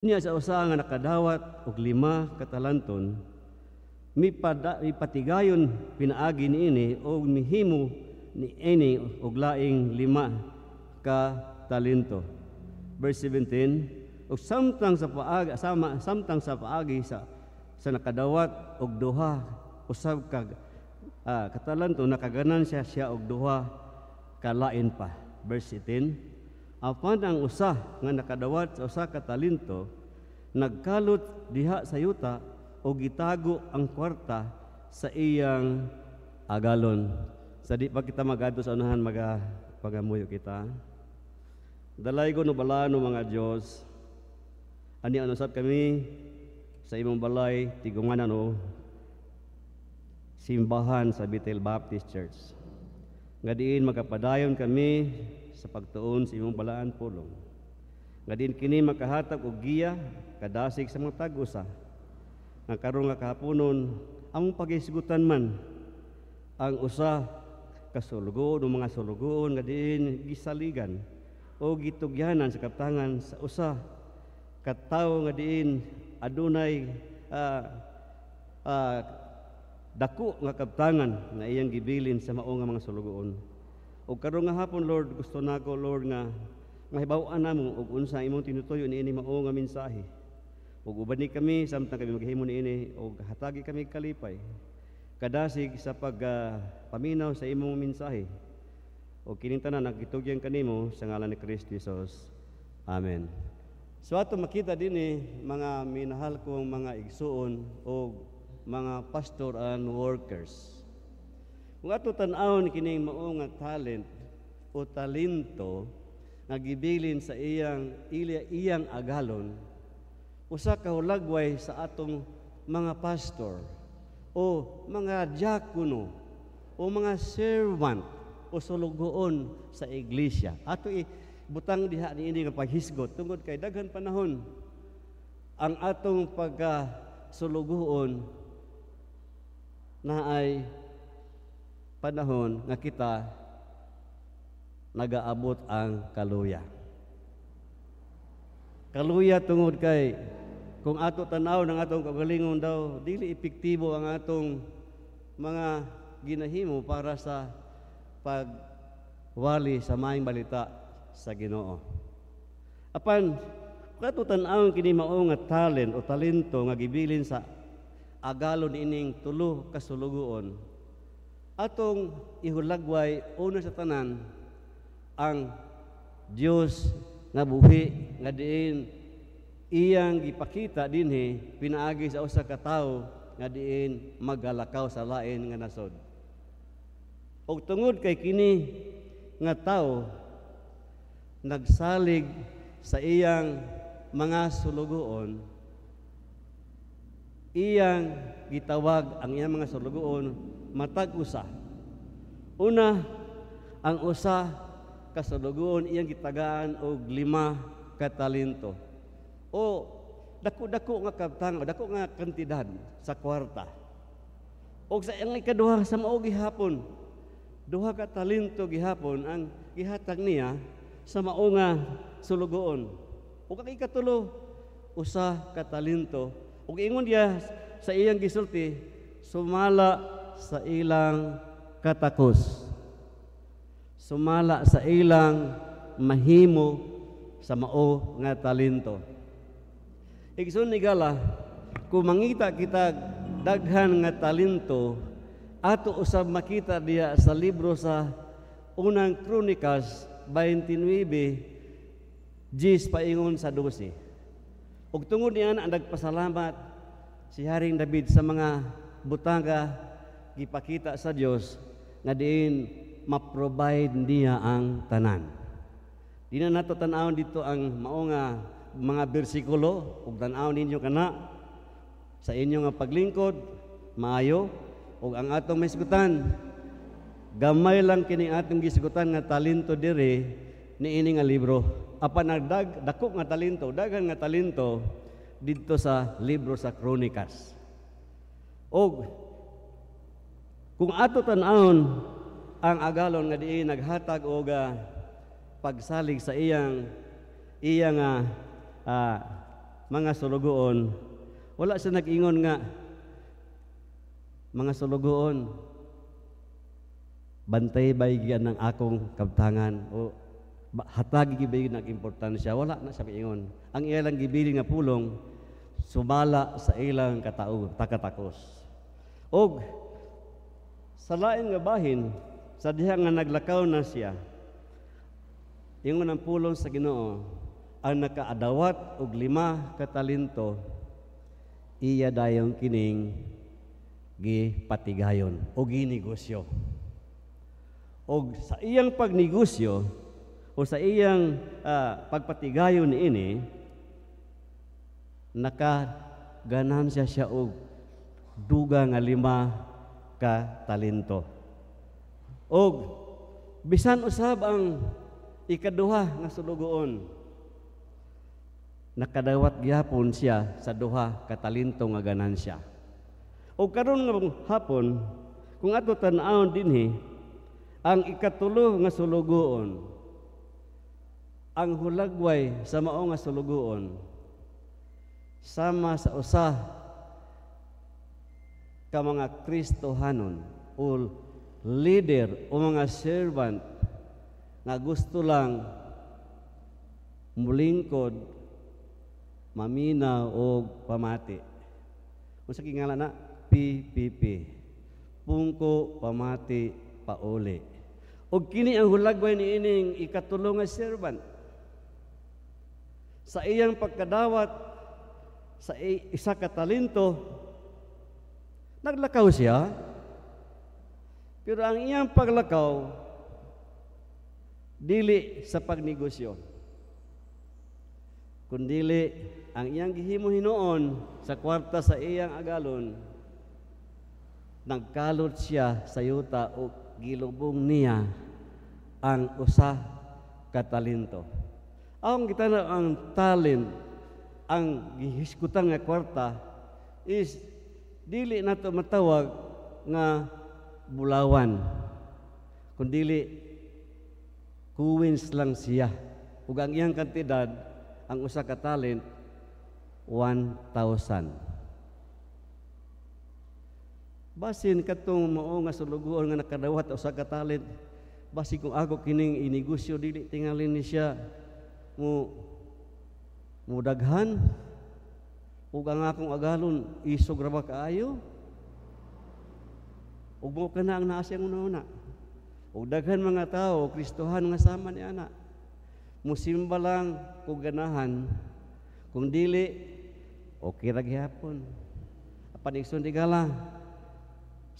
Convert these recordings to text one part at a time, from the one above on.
Niya sa usa nga nakadawat og 5 ka talanton, mipatigayon pinaagi niini og mihimo niini og laing 5 ka talento. Verse 17, og samtang sa paagi sa nakadawat og 2 usab ka katalanto, nakaganan siya og 2 ka lain pa. Verse 18, apan ang usa nga nakadawat sa usa ka talento nagkalot diha sa yuta o gitago ang kwarta sa iyang agalon. Sa di pa kita magadto sa unahan pagamuyo kita. Dalay ko no balano mga Dios. Ani anusab kami sa imong balay tigunganan o simbahan sa Bethel Baptist Church. Nga diin magapadayon kami sa pagtuon sa imong balaan pulong. Nga diin kini makahatag og giya kadasig sa mga tag-usa. Nga karon nga kahaponon among pagisgutan man ang usa ka sulugoon o mga sulugoon nga diin gisaligan o gitugyanan sa kaptangan sa usa ka tawo nga diin adunay dako nga kaptangan nga iyang gibilin sa mao nga mga sulugoon. O karon nga hapon, Lord, gusto nako, Lord, nga mahibaw-an namo og unsa imong tinutoyo niini mao nga mensahe. Ug uban ni kami samtang kami maghimo niini og hatagi kami kalipay kadasig sa paminaw sa imong mensahe. O kining tanan nagitugyan kanimo sa ngalan ni Kristo Jesus. Amen. So ato makita dinhi mga minahal kong mga igsuon o mga pastor and workers. Kung ato tan-awon kining mao nga talent o talento nga gibilin sa iyang agalon, usa ka hulagway sa atong mga pastor o mga diakono o mga servant o sulugoon sa iglesia. Ato butang diha niini nga paghisgot tungod kay daghan panahon ang atong pagkasulugoon na ay panahon nga kita nagaabot ang kaluya. Kaluya tungod kay kung ato tanaw ng atong kagalingon daw, dili epektibo ang atong mga ginahimo para sa pagwali sa maayong balita sa Ginoo. Apan kung ato tan-awon kini mao nga talent o talento nga gibilin sa agalon ining 3 ka sulugoon, atong ihulagway una sa tanan ang Dios nga buhi nga diin iyang gipakita dinhi pinaagi sa usa ka tawo nga diin magalakaw sa lain nga nasod. Og tungod kay kini nga tawo nagsalig sa iyang mga sulugoon, iyang gitawag ang iyang mga sulugoon matag usa. Una, ang usa ka sulugoon iyang gitagaan og 5 ka talento o dako-dako nga kabtang o dako nga kantidad sa kwarta. O sa iyang ikaduha sa mao gihapon 2 ka talento gihapon ang gihatag niya sa mao nga sulugoon. O kang ikatulo, usa ka talento ug ingon diya sa iyang gisulti sumala sa ilang katakos, sumala sa ilang mahimo sa mao nga talento. Igsoon ni gala, kung mangita kita daghan nga talento, ato usab makita diya sa libro sa unang Kronikas 29, 10 paingon sa 12. Ug tungod niyan ang nagpasalamat si Haring David sa mga butanga gipakita sa Dios nga diin ma-provide niya ang tanan. Di na nato tan-awon dito ang mao nga mga bersikulo ug tan-awon ninyo kana sa inyo nga paglingkod maayo ug ang atong maisgutan gamay lang kini atong gisgutan nga talento dire niini nga libro. Apan dako nga talento, daghan nga talento didto sa libro sa Kronikas. Og kung ato tan-awon ang agalon nga diin naghatag og pagsalig sa iyang mga sulugoon, wala siya nag-ingon nga, mga sulugoon, bantay ba yan ng akong kabtangan o hatagi gibay ng importansya, wala na siya ingon. Ang ilang gibili nga pulong sumala sa ilang takatakos. Og sa lain nga bahin, sa diha nga naglakaw na siya, ingon ang pulong sa Ginoo, ang nakaadawat og 5 ka talento, iya dayong kining gipatigayon o ginegosyo. O sa iyang pagnegosyo o sa iyang pagpatigayon niini, nakaganansya siya og duga nga 5 ka talento. Og bisan usab ang ikaduha nga sulugoon, nakadawat gyapon siya sa 2 ka talento nga ganansya. O karon nga hapon, kung ato tan-awon dinhi, ang ikatulo nga sulugoon, ang hulagway sa mao nga sulugoon, sama sa usa ka mga Kristohanon o leader o mga servant nga gusto lang mulingkod, maminaw o pamati. Unsa kingala na? PPP. Pungko, pamati, pauli. Og kini ang hulagway niining ikatulo nga servant. Sa iyang pagkadawat sa isa ka talento, naglakaw siya. Pero ang iyang paglakaw dili sa pagnegosyo, kundili ang iyang gihimo hinuon sa kwarta sa iyang agalon, nagkalot siya sa yuta o gilubong niya ang usa ka talento. Ang gitana ang talent, ang gihiskutan nga kwarta is dili nato matawag nga bulawan, kundili kuwins lang siya. Ug ang iyang kantidad, ang usa ka talent, 1,000. Basin katong mao nga sulugoon nga nakadawat usa ka talent, basi kung ako kining inegosyo dili tingali ni siya mo daghan ug ang akong agalon isog ra ba kaayo, ug mo kana ang naa siyang una-una, ug daghan mga tao Kristohan nga sama ni ana, musimba lang kung ganahan, kung dili okay ra gyapon. Apan igsoon tigala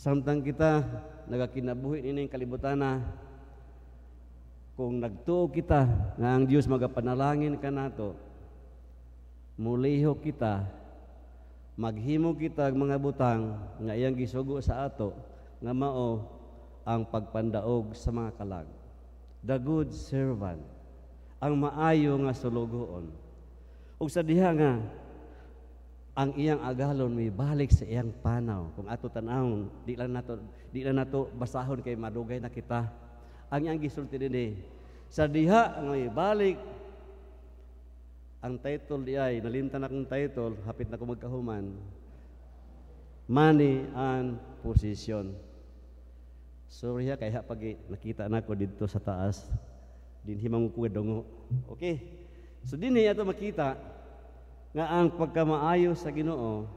samtang kita nagakinabuhi ining kalibutana, kung nagtuo kita nga ang Dios magapanalangin kanato, muliho kita, maghimo kita mga butang nga iyang gisugo sa ato, nga mao ang pagpandaog sa mga kalag. The good servant, ang maayo nga sulugoon. Ug sa diha nga ang iyang agalon may balik sa iyang panaw. Kung ato tan-awon, di lang nato basahon kay madugay na kita. Ang iyang gisulti dinhi, sa diha nga may balik ang title di ay nalimtan akong title, hapit na ko magkahuman, money and position. Sorry ha, kaya pag nakita na ko dito sa taas, dinhi mangukuha dongo. Okay, so dinhi ato makita nga ang pagkamaayo sa Ginoo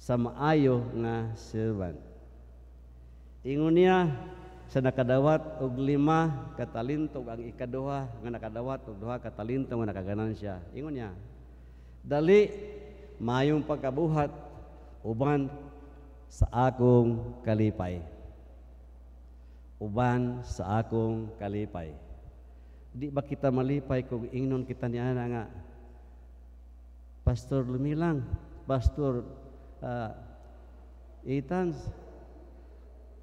sa maayo nga servant. Ingon niya sa nakadawat og 5 ka talento, ang ikaduha nga nakadawat og 2 ka talento nga nakaganansya. Ingon niya, dali mayong pagkabuhat uban sa akong kalipay. Uban sa akong kalipay. Di ba kita malipay kung ingnon kita niya na nga, Pastor Lumilang, Pastor Etans,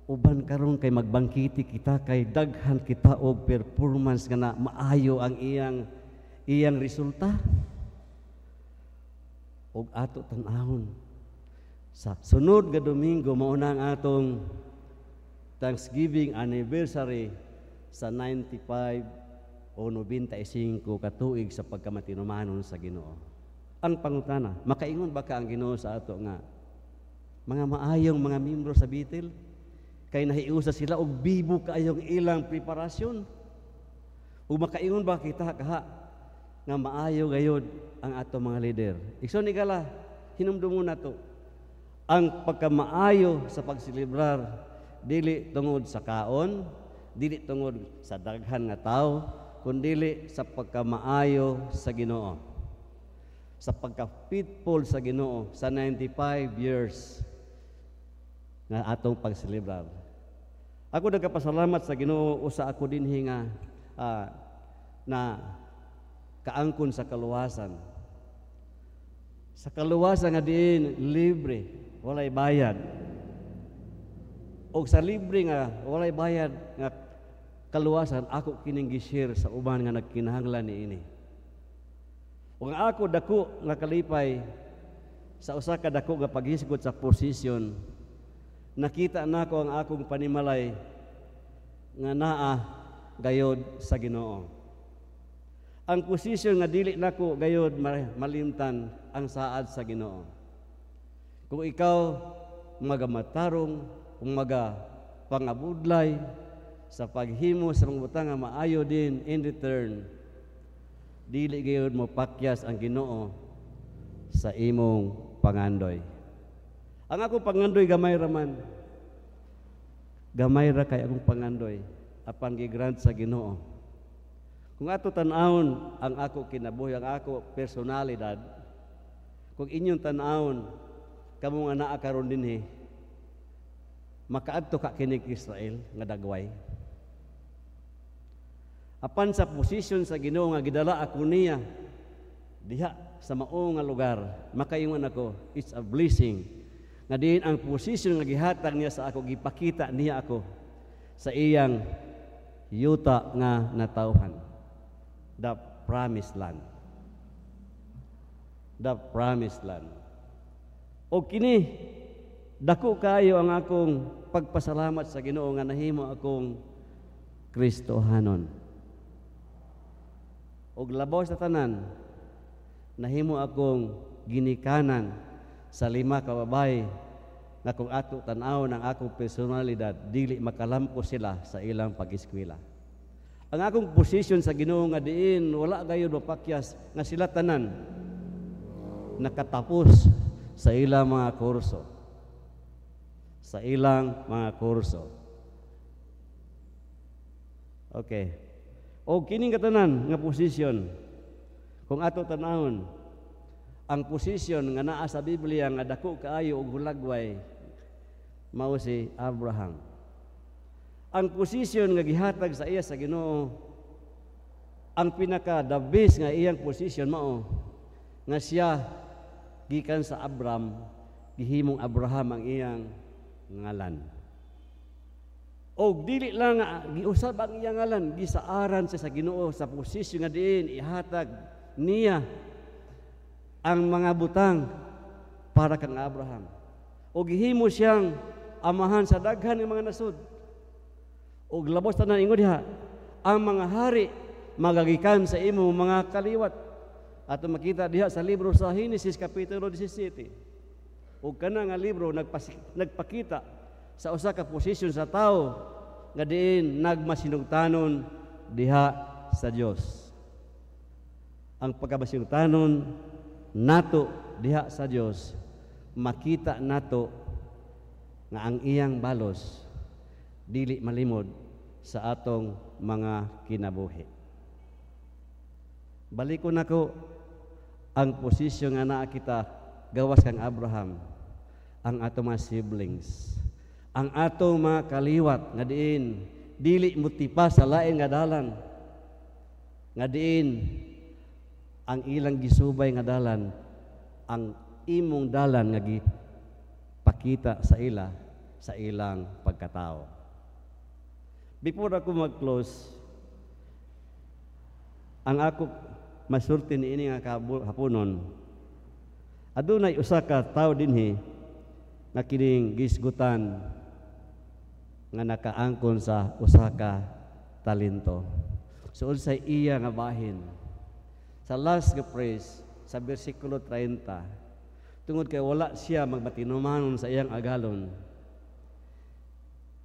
uban karon kay magbangkiti kita, kay daghan kita og performance nga na maayo ang iyang resulta. Og ato tan-awon sa sunod nga Domingo mao na ang atong Thanksgiving anniversary sa 95 o 95 ka tuig sa pagkamatinumanon sa Ginoo. Ang pangutana, makaingon ba ka ang Ginoo sa ato nga mga maayong mga membro sa Bitil kay nahiusa sila og bibo kaayong ilang preparasyon? O makaingon ba kita kaha nga maayo gayud ang ato mga leader? Ikson igala, hinumdumon nato ang pagkamaayo sa pagsilibrar dili tungod sa kaon, dili tungod sa daghan nga tawo, kundi sa pagkamaayo sa Ginoo, sa pagka-faithful sa Ginoo sa 95 years nga atong pagsilibrar. Ako nagkapasalamat sa Ginoo usa ako dinhi nga na kaangkon sa kaluwasan. Sa kaluwasan nga diin libre, walay bayad. O sa libre nga walay bayad nga kaluwasan, ako kining gi-share sa uban nga nagkinahanglan niini. Ug ako dako nga kalipay sa usa ka dako nga paghisgot sa posisyon, nakita nako ang akong panimalay nga naa gayod sa Ginoo. Ang posisyon nga dili nako gayod malimtan ang saad sa Ginoo. Kung ikaw magamatarong, kung pangabudlay sa paghimo sa mga butang nga maayo din in return, dili gayud mo pakyas ang Ginoo sa imong pangandoy. Ang akong pangandoy gamay raman. Gamay ra kay akong pangandoy apan gigrant sa Ginoo. Kung ato tan-awon ang ako kinabuhi, ang ako personalidad, kung inyong tan-awon kamo nga naa karon dinhi, makaadto ka kini Israel nga dagway. Apan sa posisyon sa Ginoo nga gidala ako niya diha sa mao nga lugar, makaingon ako, it's a blessing. Nga diin ang posisyon nga gihatag niya sa ako, gipakita niya ako sa iyang yuta nga natawhan. The promised land. The promised land. O kini, dako kayo ang akong pagpasalamat sa Ginoo nga nahimo akong Kristohanon. Og labaw sa tanan, nahimo akong ginikanan sa 5 ka babae nga kung ato tan-aw ng akong personalidad, dili makalampo sila sa ilang pag-eskwela. Ang akong posisyon sa Ginoo nga diin wala gayud mapakyas nga sila tanan nakatapos sa ilang mga kurso. Sa ilang mga kurso. Okay. O kining katanan nga posisyon, kung ato tan-awon, ang posisyon nga naa sa Biblia nga dako kaayo og hulagway, mao si Abraham. Ang posisyon nga gihatag sa iya sa Ginoo, ang pinaka the best nga iyang posisyon mao nga siya gikan sa Abram, gihimong Abraham ang iyang ngalan. O dili lang nga giusab ang iyang ngalan, gisaaran siya sa Ginoo sa posisyon nga diin ihatag niya ang mga butang para kang Abraham. O gihimo siyang amahan sa daghan ng mga nasud. O labos tanan ingon diha, ang mga hari magagikan sa imo mga kaliwat. Ato makita diha sa libro sa Genesis kapitulo 17. O kana nga libro nagpakita sa usa ka posisyon sa tao nga diin nagmasinugtanon diha sa Dios. Ang pagkabasinugtanon nato diha sa Dios, makita nato nga ang iyang balos dili malimod sa atong mga kinabuhi. Balikon nako ang posisyon nga naa kita gawas kang Abraham, ang atong mga siblings, ang atong mga kaliwat nga diin dili mutipa sa lain nga dalan, nga diin ang ilang gisubay nga dalan, ang imong dalan nga gipakita sa ila sa ilang pagkatao. Before ako mag-close, ang ako masulti niini nga haponon, adunay usa ka tawo dinhi nga kining gisgutan nga nakaangkon sa usa ka talento. So unsay iya nga bahin. Sa last nga praise, sa bersikulo 30. Tungod kay wala siya magmatinumanon sa iyang agalon,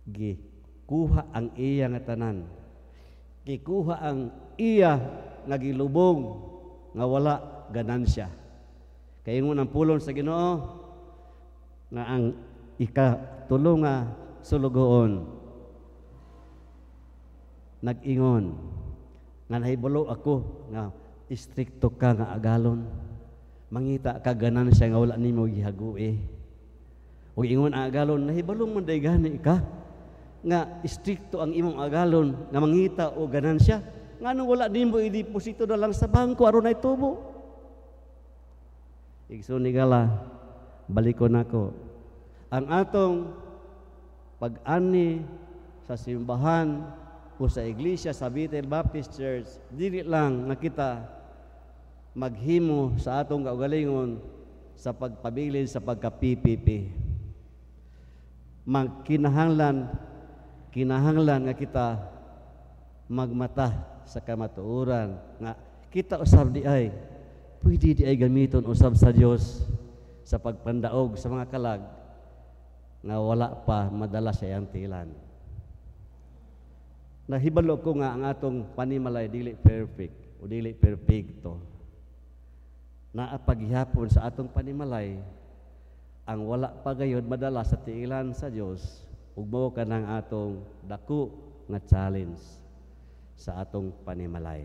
gikuha ang iya nga tanan. Gikuha ang iya nga gilubong nga wala ganansya. Kay ingon ang pulong sa Ginoo nga ang ikatulo nga sulugoon nag-ingon nga nahibalo ako nga istrikto ka nga agalon, mangita ka ganansya nga wala nimo gihaguhi. Ug ingon ang agalon, nahibalong man day gani ka nga istrikto ang imong agalon nga mangita o ganansya, ngano wala nimo i-deposito na lang sa bangko aron ay tubo. Igsoon ni gala, balikon nako. Ang atong pag-ani sa simbahan o sa iglesia sa Bethel Baptist Church, dili lang nga kita maghimo sa atong kaugalingon sa pagpabilin sa pagka-PPP. Kinahanglan nga kita magmata sa kamatuoran nga kita usab di ay pwede di ay gamiton usab sa Dios sa pagpandaog sa mga kalag nga wala pa madala sa iyang tilan. Nahibalo ko nga ang atong panimalay dili perfect o dili perfecto. Naapaghihapon sa atong panimalay ang wala pa gayud madala sa tiilan sa Dios, ug mao kanang atong dako nga challenge sa atong panimalay.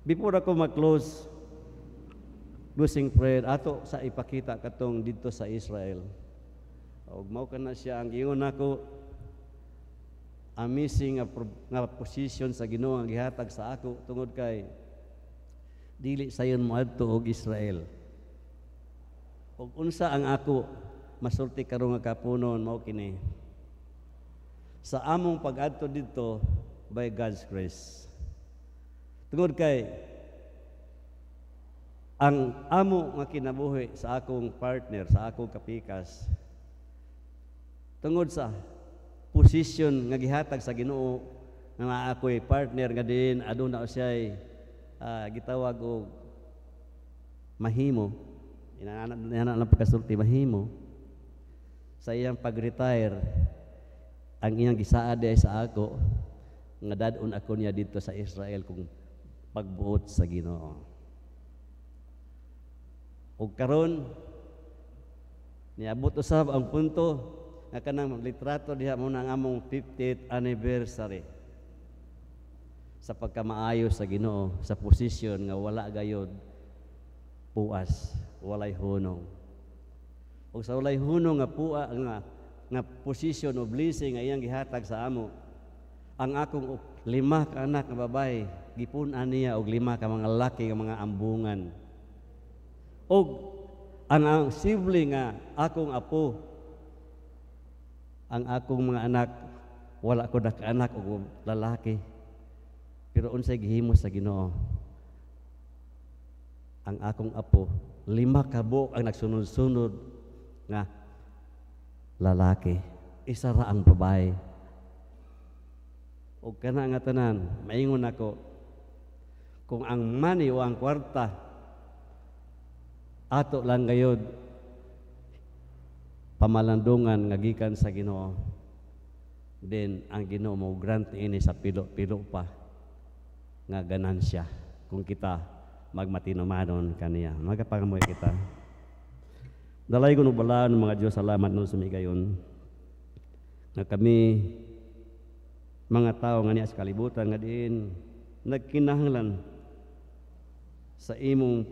Before ako mag-close, closing prayer ato sa ipakita katong didto sa Israel. Ug mao kana siya ang ingon nako, amazing nga position sa Ginoo ang gihatag sa ako tungod kay dili sayon moadto og Israel. Ug unsa ang ako masulti karon nga kapunon mao kini. Sa among pag-adto didto by God's grace. Tungod kay ang amo nga kinabuhi sa akong partner, sa akong kapikas, tungod sa posisyon nga gihatag sa Ginoo nga ako'y partner nga din aduna siya'y gitawag og mahimo. Inana lang pagkasulti mahimo. Sa iyang pag-retire, ang iyang gisaad ay sa ako nga dadon ako niya dito sa Israel kung pagbuot sa Ginoo. Ug karon niabot usab ang punto nga kanang litrato diha mo ang among 50th anniversary sa pagkamaayo sa Ginoo sa posisyon nga wala gayud puas, walay hunong. Ug sa walay hunong nga puwa nga posisyon o blessing nga iyang gihatag sa amo, ang akong 5 ka anak nga babae gipun-an niya og 5 ka mga lalaki nga mga ambungan. Og ang sibling nga akong apo, ang akong mga anak wala ko anak og lalaki, pero unsay gihimo sa Ginoo, ang akong apo 5 ka buok ang nagsunod-sunod nga lalaki, isa ra ang babae. O kana nga tanan, maingon ako, kung ang money o ang kwarta ato lang gayud pamalandungan nga gikan sa Ginoo, then ang Ginoo mo grant ini sa pilo-pilo pa nga ganansya kung kita magmatinumanon kaniya. Magapangamoy kita. Dalay ko balaan mga Diyos, salamat nun sa migayon na kami mga tao nga niya sa kalibutan nga diin nagkinahanglan sa imong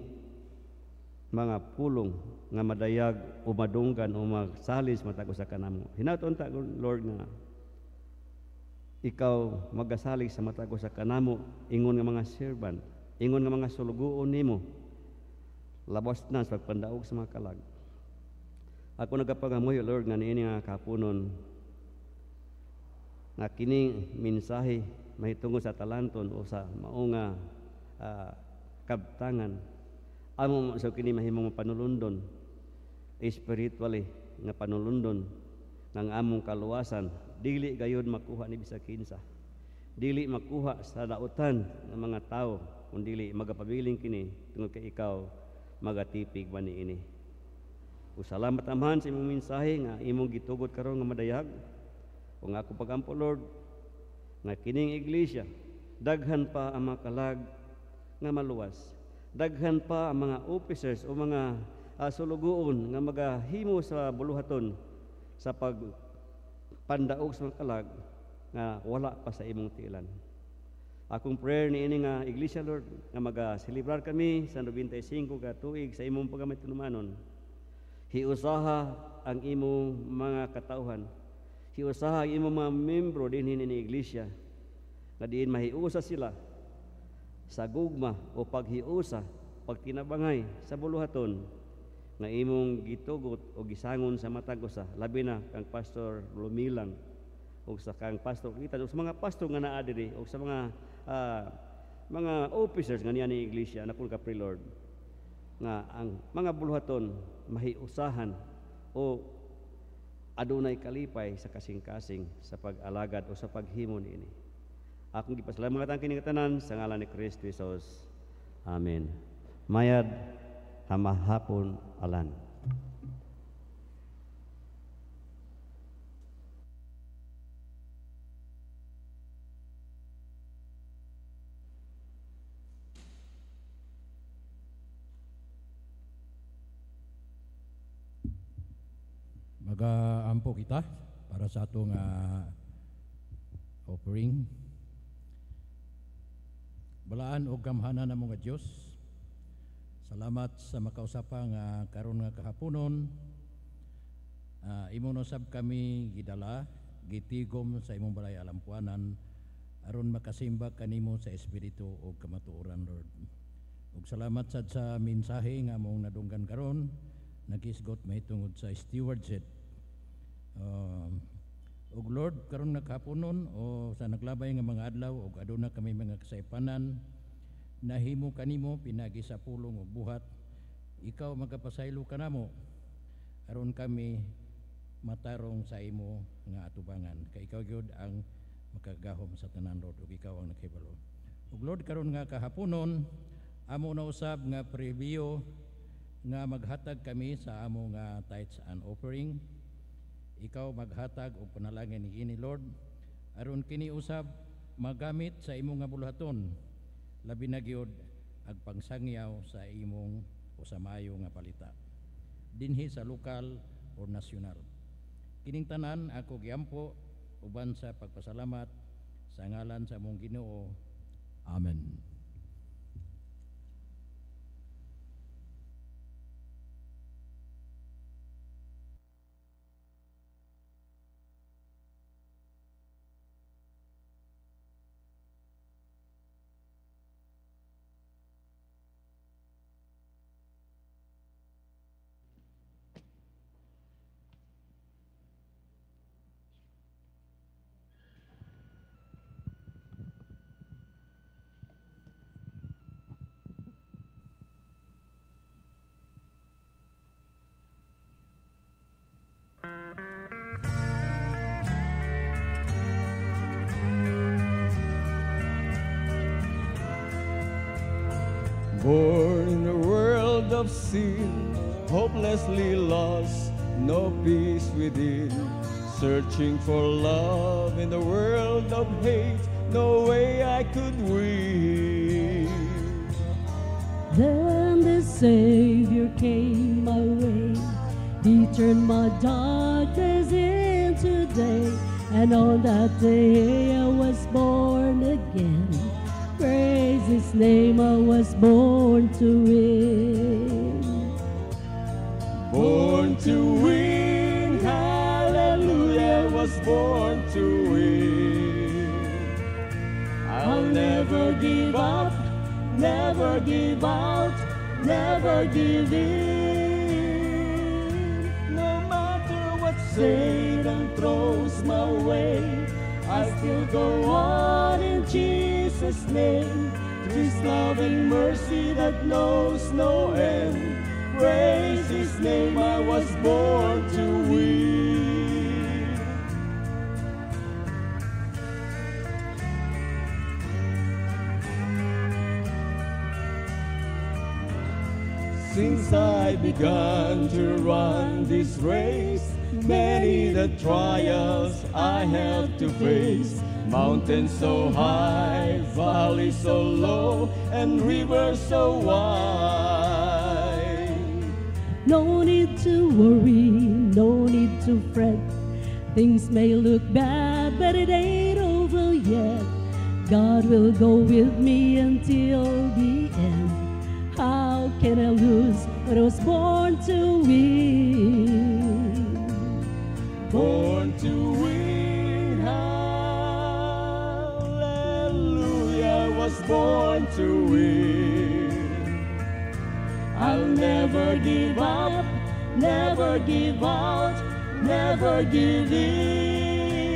mga pulong nga madayag o madunggan o magsalis matag sa kanamo. Hinaton ta Lord nga ikaw magasalig sa matag sa kanamo, ingon nga mga servant, ingon nga mga sulugoon nimo labas na sa pagpandaog sa mga kalag. Ako nagapangamoy Lord nga niini nga kapunon nga kining mensahe mahitungod sa talanton o sa mao nga kabtangan amo sa kini mahimong panulundon spiritually nga panulundon ng among kaluwasan, dili gayud makuha ni bisag kinsa, dili makuha sa dautan ng mga tao, kundi magapabiling kini tungod kay ikaw magatipig man niini. Ug salamat amahan sa imong mensahe nga imong gitugot karon nga madayag. Ug ako pagampo Lord nga kining iglesia daghan pa ang mga kalag nga maluwas. Daghan pa ang mga officers o mga sulugoon nga magahimo sa buluhaton sa pagpandaog sa mga kalag nga wala pa sa imong tiilan. Akong prayer niini nga iglesia Lord nga magaselebrar kami sa 95 ka tuig sa imong paggamay tinumanon. Hiusaha ang imong mga katauhan. Hiusaha ang imong mga membro dinhi ni iglesia nga diin mahiusa sila sa gugma o paghiusa, pagtinabangay sa buluhaton nga imong gitugot o gisangon sa matag usa, labi na kang Pastor Lumilang o sa kang Pastor Kitan o sa mga pastor nga naa diri o sa mga officers nga niya ni iglesia na kun ka pray Lord nga ang mga buluhaton mahiusahan o adunay kalipay sa kasing-kasing sa pag-alagad o sa paghimo niini. Akong gipasalamatan kini tanan sa ngalan ni Kristo Jesus. Amen. Mayad hamahapon alan. Magaampo kita para sa atong offering. Balaan o gamhanan na mga Diyos. Salamat sa makausapa nga karon nga kahaponon. Imong usab kami gidala, gitigom sa imong balay alampuanan aron makasimba kanimo sa espiritu o kamatuoran Lord. Ug salamat sad sa mensahe nga among nadunggan karon, nagisgot mahitungod sa stewardship. Ug Lord, karon nga kahaponon o sa naglabay nga mga adlaw ug aduna kami mga kasaypanan, nahimo kanimo pinagi sa pulong ug buhat, ikaw magapasaylo kanamo aron kami matarong sa imo nga atubangan. Kay ikaw gyud ang makagahom sa tanan Lord ug ikaw ang naghibalo. Ug Lord, karon nga kahaponon amo na usab nga preview nga maghatag kami sa amo nga tithes and offering. Ikaw maghatag og panalangin niini Lord aron kini usab magamit sa imong nga buluhaton, labi na gyud ag pangsangyaw sa imong o sa maayo nga balita dinhi sa lokal o nasyonal. Kining tanan ako giampo uban sa pagpasalamat sa ngalan sa among Ginoo. Amen. Born in a world of sin, hopelessly lost, no peace within. Searching for love in the world of hate, no way I could win. Then the Savior came my way. He turned my darkness into day, and on that day I was born again. Praise His name, I was born to win. Born to win, hallelujah, was born to win. I'll never give up, never give out, never give in. No matter what Satan throws my way, I still go on in Jesus' name. To His love and mercy that knows no end. Praise His name, I was born to win. Sing I began to run this race, many the trials I have to face. Mountains so high, valleys so low, and rivers so wide. No need to worry, no need to fret. Things may look bad, but it ain't over yet. God will go with me until the end. How can I lose when I was born to win? Born to win, hallelujah, was born to win. I'll never give up, never give out, never give in.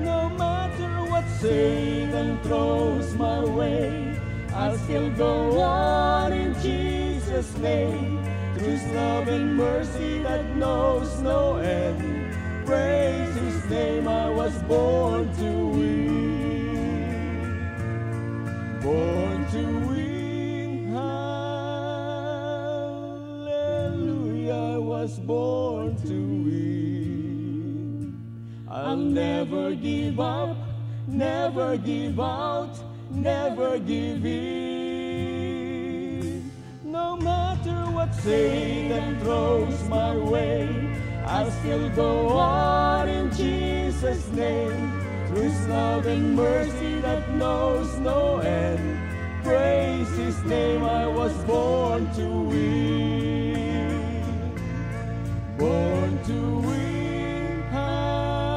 No matter what Satan throws my way, I'll still go on in Jesus' name. Through His love and mercy that knows no end, praise His name, I was born to win. Born to win, hallelujah, I was born to win. I'll never give up, never give out, never give in. No matter what Satan throws my way, I'll still go on in Jesus' name. Through His love and mercy that knows no end, praise His name, I was born to win. Born to win, hallelujah.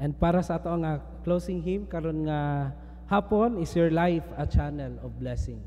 And para sa ato nga closing hymn karon nga hapon is your life a channel of blessing.